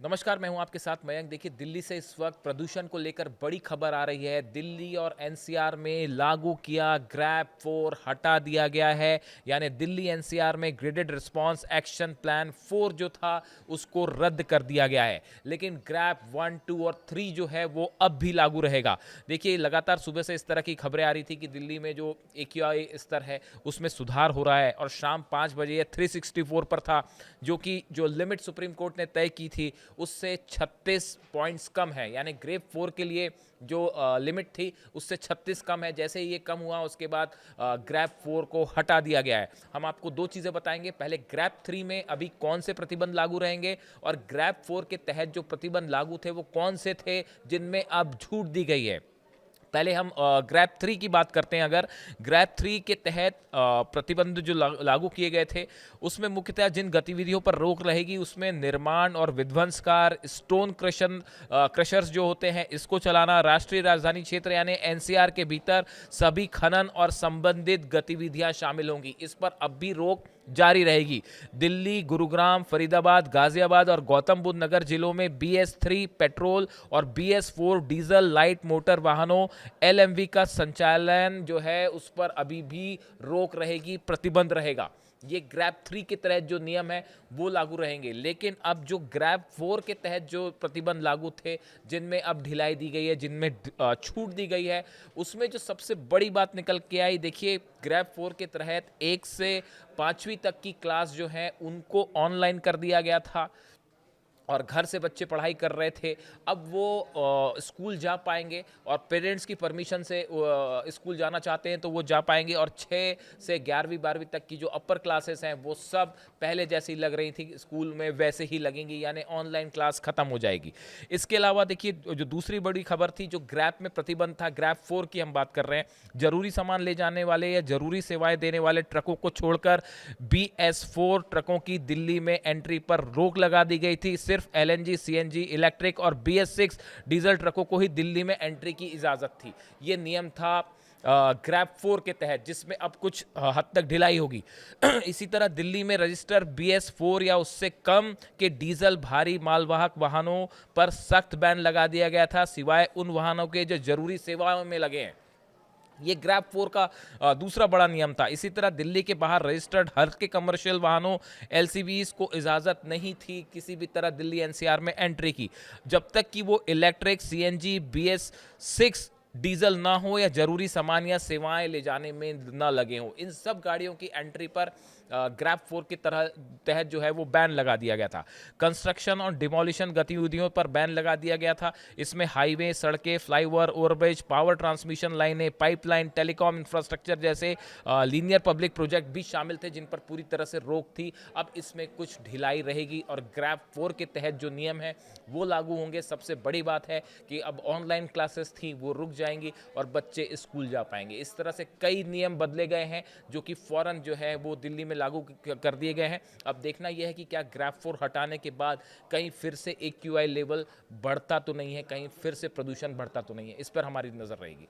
नमस्कार, मैं हूं आपके साथ मयंक। देखिए, दिल्ली से इस वक्त प्रदूषण को लेकर बड़ी खबर आ रही है। दिल्ली और एनसीआर में लागू किया ग्रैप 4 हटा दिया गया है। यानी दिल्ली एनसीआर में ग्रिडेड रिस्पांस एक्शन प्लान 4 जो था उसको रद्द कर दिया गया है, लेकिन ग्रैप 1, 2 और 3 जो है वो अब भी लागू रहेगा। देखिए, लगातार सुबह से इस तरह की खबरें आ रही थी कि दिल्ली में जो एक्यूआई स्तर है उसमें सुधार हो रहा है और शाम 5 बजे ये 364 पर था, जो कि जो लिमिट सुप्रीम कोर्ट ने तय की थी उससे 36 पॉइंट्स कम है। यानी ग्रेप 4 के लिए जो लिमिट थी उससे 36 कम है। जैसे ही ये कम हुआ उसके बाद ग्रैप 4 को हटा दिया गया है। हम आपको दो चीज़ें बताएंगे, पहले ग्रैप 3 में अभी कौन से प्रतिबंध लागू रहेंगे और ग्रैप 4 के तहत जो प्रतिबंध लागू थे वो कौन से थे जिनमें अब छूट दी गई है। पहले हम ग्रैप 3 की बात करते हैं। अगर ग्रैप 3 के तहत प्रतिबंध जो लागू किए गए थे उसमें मुख्यतः जिन गतिविधियों पर रोक रहेगी उसमें निर्माण और विध्वंस कार्य, स्टोन क्रशर्स जो होते हैं इसको चलाना, राष्ट्रीय राजधानी क्षेत्र यानी एनसीआर के भीतर सभी खनन और संबंधित गतिविधियां शामिल होंगी। इस पर अब भी रोक जारी रहेगी। दिल्ली, गुरुग्राम, फरीदाबाद, गाजियाबाद और गौतम बुद्ध नगर जिलों में BS3 पेट्रोल और BS4 डीजल लाइट मोटर वाहनों LMV का संचालन जो है उस पर अभी भी रोक रहेगी, प्रतिबंध रहेगा। ये ग्रैप 3 के तहत जो नियम है वो लागू रहेंगे, लेकिन अब जो ग्रैप 4 के तहत जो प्रतिबंध लागू थे, जिनमें अब ढिलाई दी गई है, जिनमें छूट दी गई है, उसमें जो सबसे बड़ी बात निकल के आई, देखिए ग्रैप 4 के तहत 1 से 5वीं तक की क्लास जो है उनको ऑनलाइन कर दिया गया था और घर से बच्चे पढ़ाई कर रहे थे। अब वो स्कूल जा पाएंगे और पेरेंट्स की परमिशन से स्कूल जाना चाहते हैं तो वो जा पाएंगे। और 6 से 11वीं 12वीं तक की जो अपर क्लासेस हैं वो सब पहले जैसी लग रही थी स्कूल में वैसे ही लगेंगी, यानी ऑनलाइन क्लास खत्म हो जाएगी। इसके अलावा देखिए, जो दूसरी बड़ी खबर थी, जो ग्रैप में प्रतिबंध था, ग्रैप 4 की हम बात कर रहे हैं, जरूरी सामान ले जाने वाले या जरूरी सेवाएं देने वाले ट्रकों को छोड़कर BS4 ट्रकों की दिल्ली में एंट्री पर रोक लगा दी गई थी। सिर्फ LNG, CNG, इलेक्ट्रिक और BS6 डीजल ट्रकों को ही दिल्ली में एंट्री की इजाजत थी। ये नियम था ग्रैप 4 के तहत, जिसमें अब कुछ हद तक ढिलाई होगी। इसी तरह दिल्ली में रजिस्टर BS4 या उससे कम के डीजल भारी मालवाहक वाहनों पर सख्त बैन लगा दिया गया था, सिवाय उन वाहनों के जो जरूरी सेवाओं में लगे हैं। ये ग्रैप 4 का दूसरा बड़ा नियम था। इसी तरह दिल्ली के बाहर रजिस्टर्ड हल्के कमर्शियल वाहनों LCVs को इजाज़त नहीं थी किसी भी तरह दिल्ली NCR में एंट्री की, जब तक कि वो इलेक्ट्रिक, CNG, BS6 डीजल ना हो या जरूरी सामान या सेवाएं ले जाने में ना लगे हों। इन सब गाड़ियों की एंट्री पर ग्रैप 4 की तहत जो है वो बैन लगा दिया गया था। कंस्ट्रक्शन और डिमोलिशन गतिविधियों पर बैन लगा दिया गया था। इसमें हाईवे, सड़कें, फ्लाईओवर, ओवरब्रिज, पावर ट्रांसमिशन लाइनें, पाइपलाइन, टेलीकॉम इंफ्रास्ट्रक्चर जैसे लीनियर पब्लिक प्रोजेक्ट भी शामिल थे, जिन पर पूरी तरह से रोक थी। अब इसमें कुछ ढिलाई रहेगी और ग्रैप 4 के तहत जो नियम है वो लागू होंगे। सबसे बड़ी बात है कि अब ऑनलाइन क्लासेस थी वो रुक जाएंगी और बच्चे स्कूल जा पाएंगे। इस तरह से कई नियम बदले गए हैं जो कि फौरन जो है वो दिल्ली में लागू कर दिए गए हैं। अब देखना यह है कि क्या ग्रैप 4 हटाने के बाद कहीं फिर से AQI लेवल बढ़ता तो नहीं है, कहीं फिर से प्रदूषण बढ़ता तो नहीं है। इस पर हमारी नजर रहेगी।